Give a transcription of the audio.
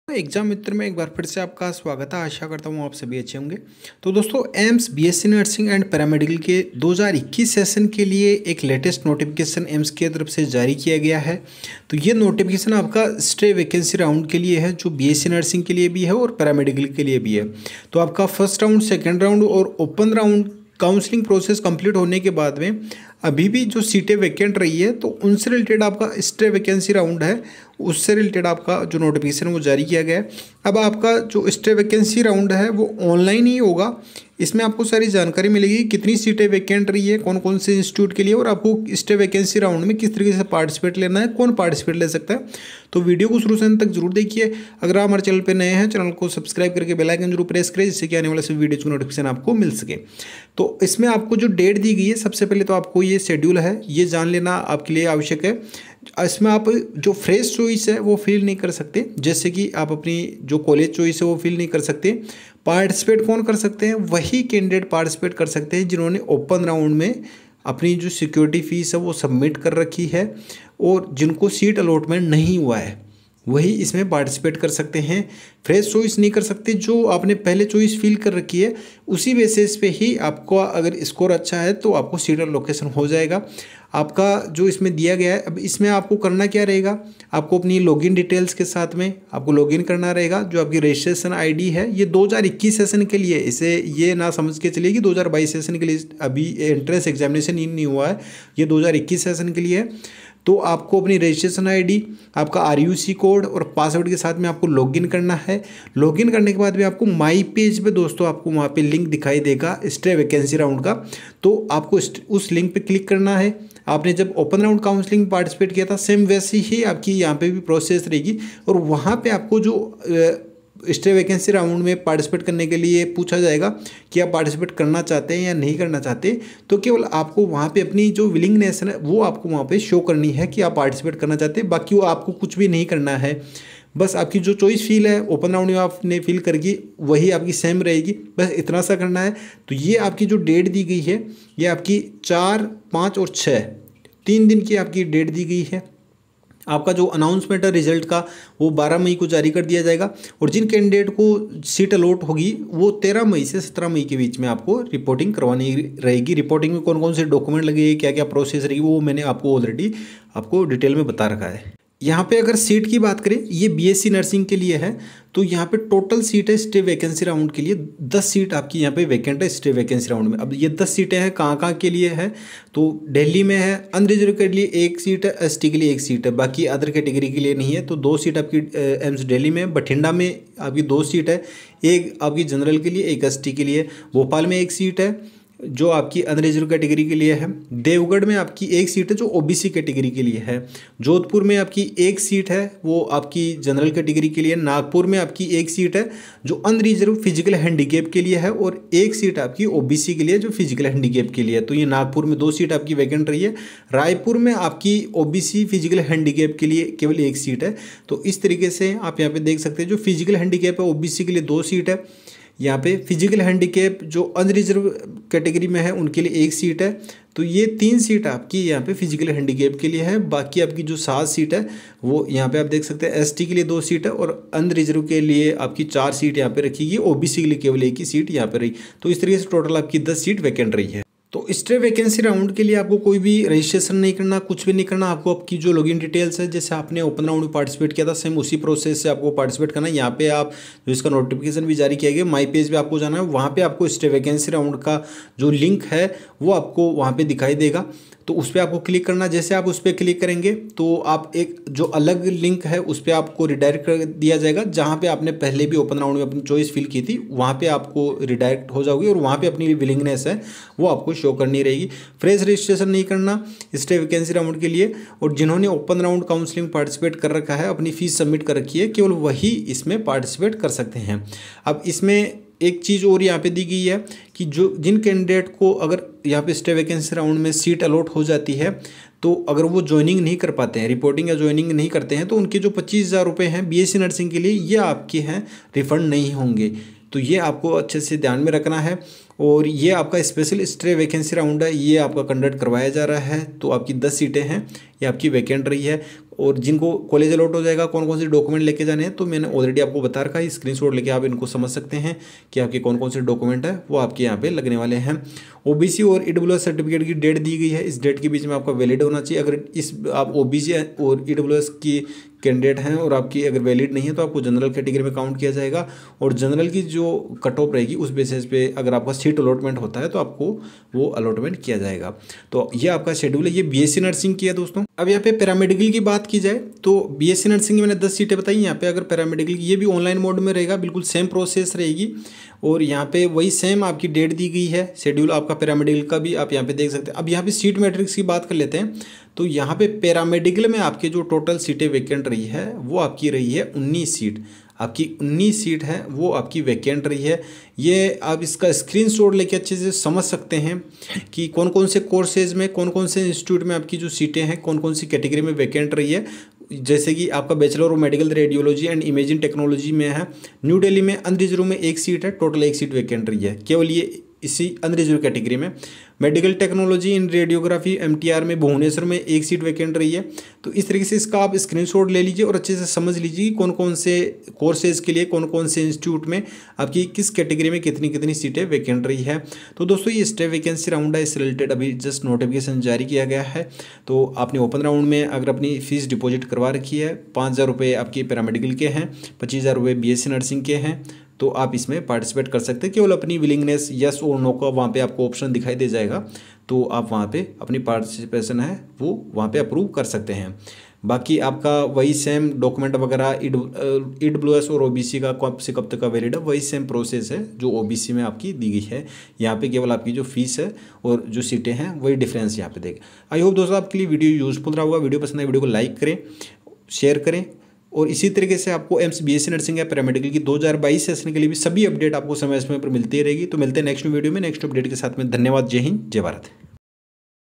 Exam मित्र में एक बार फिर से आपका स्वागत है। आशा करता हूँ आप सभी अच्छे होंगे। तो दोस्तों AIIMS BSc nursing and paramedical के 2021 सेशन के लिए एक लेटेस्ट नोटिफिकेशन एम्स की तरफ से जारी किया गया है। तो ये नोटिफिकेशन आपका स्टे वैकेंसी राउंड के लिए है, जो बीएससी नर्सिंग के लिए भी है और पैरामेडिकल के लिए भी है। तो आपका फर्स्ट राउंड, सेकेंड राउंड और open round counselling process complete होने के बाद में अभी भी जो सीटें वैकेंट रही है, तो उनसे रिलेटेड आपका स्टे वैकेंसी राउंड है, उससे रिलेटेड आपका जो नोटिफिकेशन वो जारी किया गया है। अब आपका जो स्टे वैकेंसी राउंड है वो ऑनलाइन ही होगा। इसमें आपको सारी जानकारी मिलेगी, कितनी सीटें वैकेंट रही है, कौन कौन से इंस्टीट्यूट के लिए, और आपको स्टे वैकेंसी राउंड में किस तरीके से पार्टिसिपेट लेना है, कौन पार्टिसिपेट ले सकता है। तो वीडियो को शुरू से अंत तक जरूर देखिए। अगर आप हमारे चैनल पर नए हैं, चैनल को सब्सक्राइब करके बेल आइकन जरूर प्रेस करें, जिससे कि आने वाले सभी वीडियो की नोटिफिकेशन आपको मिल सके। तो इसमें आपको जो डेट दी गई है, सबसे पहले तो आपको ये शेड्यूल है, ये जान लेना आपके लिए आवश्यक है। इसमें आप जो फ्रेश चॉइस है वो फिल नहीं कर सकते, जैसे कि आप अपनी जो कॉलेज चॉइस है वो फिल नहीं कर सकते। पार्टिसिपेट कौन कर सकते हैं? वही कैंडिडेट पार्टिसिपेट कर सकते हैं जिन्होंने ओपन राउंड में अपनी जो सिक्योरिटी फीस है वो सबमिट कर रखी है और जिनको सीट अलॉटमेंट नहीं हुआ है, वही इसमें पार्टिसिपेट कर सकते हैं। फ्रेश चॉइस नहीं कर सकते। जो आपने पहले चॉइस फिल कर रखी है उसी बेसिस पे ही आपको, अगर स्कोर अच्छा है तो आपको सीट एलोकेशन हो जाएगा। आपका जो इसमें दिया गया है, अब इसमें आपको करना क्या रहेगा, आपको अपनी लॉगिन डिटेल्स के साथ में आपको लॉगिन करना रहेगा। जो आपकी रजिस्ट्रेशन आईडी है, ये 2021 सेशन के लिए, इसे ये ना समझ के चलिए कि 2022 सेशन के लिए अभी एंट्रेंस एग्जामिनेशन नहीं हुआ है, ये 2021 सेशन के लिए है। तो आपको अपनी रजिस्ट्रेशन आईडी, आपका आरयूसी कोड और पासवर्ड के साथ में आपको लॉगिन करना है। लॉगिन करने के बाद भी आपको माई पेज पे दोस्तों आपको वहाँ पे लिंक दिखाई देगा स्टे वैकेंसी राउंड का, तो आपको उस लिंक पे क्लिक करना है। आपने जब ओपन राउंड काउंसलिंग में पार्टिसिपेट किया था, सेम वैसी ही आपकी यहाँ पे भी प्रोसेस रहेगी। और वहाँ पे आपको जो स्टे वैकेंसी राउंड में पार्टिसिपेट करने के लिए पूछा जाएगा कि आप पार्टिसिपेट करना चाहते हैं या नहीं करना चाहते, तो केवल आपको वहाँ पे अपनी जो विलिंगनेस है वो आपको वहाँ पे शो करनी है कि आप पार्टिसिपेट करना चाहते हैं। बाकी वो आपको कुछ भी नहीं करना है, बस आपकी जो चॉइस फील है ओपन राउंड में आपने फिल करके वही आपकी सेम रहेगी, बस इतना सा करना है। तो ये आपकी जो डेट दी गई है, ये आपकी 4, 5 और 6 3 दिन की आपकी डेट दी गई है। आपका जो अनाउंसमेंट है रिजल्ट का, वो 12 मई को जारी कर दिया जाएगा। और जिन कैंडिडेट को सीट अलॉट होगी वो 13 मई से 17 मई के बीच में आपको रिपोर्टिंग करवानी रहेगी। रिपोर्टिंग में कौन कौन से डॉक्यूमेंट लगेंगे, क्या क्या प्रोसेस रहेगी, वो मैंने आपको ऑलरेडी आपको डिटेल में बता रखा है। यहाँ पे अगर सीट की बात करें, ये बीएससी नर्सिंग के लिए है, तो यहाँ पे टोटल सीट है स्टे वैकेंसी राउंड के लिए 10 सीट आपकी यहाँ पे वैकेंट है स्टे वैकेंसी राउंड में। अब ये 10 सीटें हैं, कहाँ के लिए है, तो दिल्ली में है, अनरिजर्व के लिए 1 सीट है, एसटी के लिए 1 सीट है, बाकी अदर कैटेगरी के लिए नहीं है। तो 2 सीट आपकी एम्स दिल्ली में, बठिंडा में आपकी 2 सीट है, एक आपकी जनरल के लिए, एक एसटी के लिए, भोपाल में 1 सीट है जो आपकी अनरिजर्व कैटेगरी के लिए है, देवगढ़ में आपकी 1 सीट है जो ओबीसी कैटेगरी के लिए है, जोधपुर में आपकी 1 सीट है वो आपकी जनरल कैटेगरी के लिए, नागपुर में आपकी 1 सीट है जो अनरिजर्व फिजिकल हैंडीकैप के लिए है, और 1 सीट आपकी ओबीसी के लिए जो फिजिकल हैंडीकैप के लिए है। तो ये नागपुर में 2 सीट आपकी वैकेंट रही है। रायपुर में आपकी ओबीसी फिजिकल हैंडीकैप के लिए केवल 1 सीट है। तो इस तरीके से आप यहाँ पे देख सकते हैं, जो फिजिकल हैंडीकैप है ओबीसी के लिए 2 सीट है, यहाँ पे फिजिकल हैंडीकैप जो अनरिजर्व कैटेगरी में है उनके लिए 1 सीट है। तो ये 3 सीट आपकी यहाँ पे फिजिकल हैंडीकैप के लिए है। बाकी आपकी जो 7 सीट है वो यहाँ पे आप देख सकते हैं, एसटी के लिए 2 सीट है और अनरिजर्व के लिए आपकी 4 सीट यहाँ पे रखी, ओबीसी के लिए केवल 1 ही सीट यहाँ पे रही। तो इस तरीके से टोटल आपकी 10 सीट वैकेंट रही है। तो स्टे वैकेंसी राउंड के लिए आपको कोई भी रजिस्ट्रेशन नहीं करना, कुछ भी नहीं करना। आपको आपकी जो लॉगिन डिटेल्स है, जैसे आपने ओपन राउंड में पार्टिसिपेट किया था, सेम उसी प्रोसेस से आपको पार्टिसिपेट करना है। यहाँ पे आप जो इसका नोटिफिकेशन भी जारी किया गया, माई पेज पे आपको जाना है, वहाँ पे आपको स्टे वैकेंसी राउंड का जो लिंक है वो आपको वहाँ पे दिखाई देगा। तो उस पर आपको क्लिक करना। जैसे आप उस पर क्लिक करेंगे तो आप एक जो अलग लिंक है उस पर आपको रिडायरेक्ट कर दिया जाएगा, जहाँ पे आपने पहले भी ओपन राउंड में अपनी चॉइस फिल की थी, वहाँ पे आपको रिडायरेक्ट हो जाओगे और वहाँ पे अपनी विलिंगनेस है वो आपको शो करनी रहेगी। फ्रेश रजिस्ट्रेशन नहीं करना स्टे वैकेंसी राउंड के लिए, और जिन्होंने ओपन राउंड काउंसलिंग पार्टिसिपेट कर रखा है, अपनी फीस सबमिट कर रखी है, केवल वही इसमें पार्टिसिपेट कर सकते हैं। अब इसमें एक चीज़ और यहाँ पे दी गई है कि जो जिन कैंडिडेट को अगर यहाँ पे स्टे वैकेंसी राउंड में सीट अलॉट हो जाती है, तो अगर वो ज्वाइनिंग नहीं कर पाते हैं, रिपोर्टिंग या ज्वाइनिंग नहीं करते हैं, तो उनके जो 25,000 रुपये हैं बीएससी नर्सिंग के लिए, ये आपके हैं रिफंड नहीं होंगे। तो ये आपको अच्छे से ध्यान में रखना है। और ये आपका स्पेशल स्टे वैकेंसी राउंड है, ये आपका कंडक्ट करवाया जा रहा है। तो आपकी 10 सीटें हैं, ये आपकी वैकेंट रही है। और जिनको कॉलेज अलॉट हो जाएगा कौन कौन से डॉक्यूमेंट लेके जाने हैं तो मैंने ऑलरेडी आपको बता रखा है। स्क्रीनशॉट लेके आप इनको समझ सकते हैं कि आपके कौन कौन से डॉक्यूमेंट है वो आपके यहाँ पे लगने वाले हैं। ओबीसी और ईडब्ल्यूएस सर्टिफिकेट की डेट दी गई है, इस डेट के बीच में आपका वैलिड होना चाहिए। अगर इस आप ओबीसी और ईडब्ल्यूएस की कैंडिडेट हैं और आपकी अगर वैलिड नहीं है तो आपको जनरल कैटेगरी में काउंट किया जाएगा, और जनरल की जो कट ऑफ रहेगी उस बेसिस पे अगर आपका सीट अलॉटमेंट होता है तो आपको वो अलॉटमेंट किया जाएगा। तो ये आपका शेड्यूल है, ये बीएससी नर्सिंग की है दोस्तों। अब यहाँ पे पैरामेडिकल की बात की जाए तो बीएससी नर्सिंग में मैंने 10 सीटें बताई। यहाँ पे अगर पैरामेडिकल की ये भी ऑनलाइन मोड में रहेगा, बिल्कुल सेम प्रोसेस रहेगी, और यहाँ पे वही सेम आपकी डेट दी गई है। शेड्यूल आपका पैरामेडिकल का भी आप यहाँ पे देख सकते हैं। अब यहाँ पे सीट मैट्रिक्स की बात कर लेते हैं तो यहाँ पे पैरामेडिकल में आपके जो टोटल सीटें वैकेंट रही है वो आपकी रही है 19 सीट। आपकी 19 सीट है वो आपकी वैकेंट रही है। ये आप इसका स्क्रीनशॉट लेके अच्छे से समझ सकते हैं कि कौन कौन से कोर्सेज में कौन कौन से इंस्टीट्यूट में आपकी जो सीटें हैं कौन कौन सी कैटेगरी में वैकेंट रही है। जैसे कि आपका bachelor of medical radiology and imaging technology में है, न्यू दिल्ली में अनरिजर्व में 1 सीट है, टोटल 1 सीट वैकेंट रही है केवल ये इसी अनरिजर्व कैटेगरी में। Medical technology in radiography MTR में भुवनेश्वर में 1 सीट वैकेंट रही है। तो इस तरीके से इसका आप स्क्रीनशॉट ले लीजिए और अच्छे से समझ लीजिए कौन कौन से कोर्सेज के लिए कौन कौन से इंस्टीट्यूट में आपकी किस कैटेगरी में कितनी कितनी सीटें वैकेंट रही है। तो दोस्तों ये स्टेप वैकेंसी राउंड है, इससे रिलेटेड अभी जस्ट नोटिफिकेशन जारी किया गया है। तो आपने ओपन राउंड में अगर अपनी फीस डिपॉजिट करवा रखी है, 5,000 रुपये आपके पैरामेडिकल के हैं, 25,000 रुपये बीएससी नर्सिंग के हैं, तो आप इसमें पार्टिसिपेट कर सकते हैं। केवल अपनी विलिंगनेस यस और नो का वहाँ पे आपको ऑप्शन दिखाई दे जाएगा, तो आप वहाँ पे अपनी पार्टिसिपेशन है वो वहाँ पे अप्रूव कर सकते हैं। बाकी आपका वही सेम डॉक्यूमेंट वगैरह ईडब्ल्यूएस और ओबीसी का कब से कब तक का वैलिड है वही सेम प्रोसेस है जो ओबीसी में आपकी दी गई है। यहाँ पे केवल आपकी जो फीस है और जो सीटें हैं वही डिफरेंस यहाँ पे देखें। आई होप दोस्तों आपके लिए वीडियो यूजफुल रहा होगा। वीडियो पसंद है वीडियो को लाइक करें, शेयर करें, और इसी तरीके से आपको एम्स बीएससी नर्सिंग या पैरामेडिकल की 2022 सेशन के लिए भी सभी अपडेट आपको समय समय पर मिलती रहेगी। तो मिलते हैं नेक्स्ट वीडियो में नेक्स्ट अपडेट के साथ में। धन्यवाद। जय हिंद, जय भारत।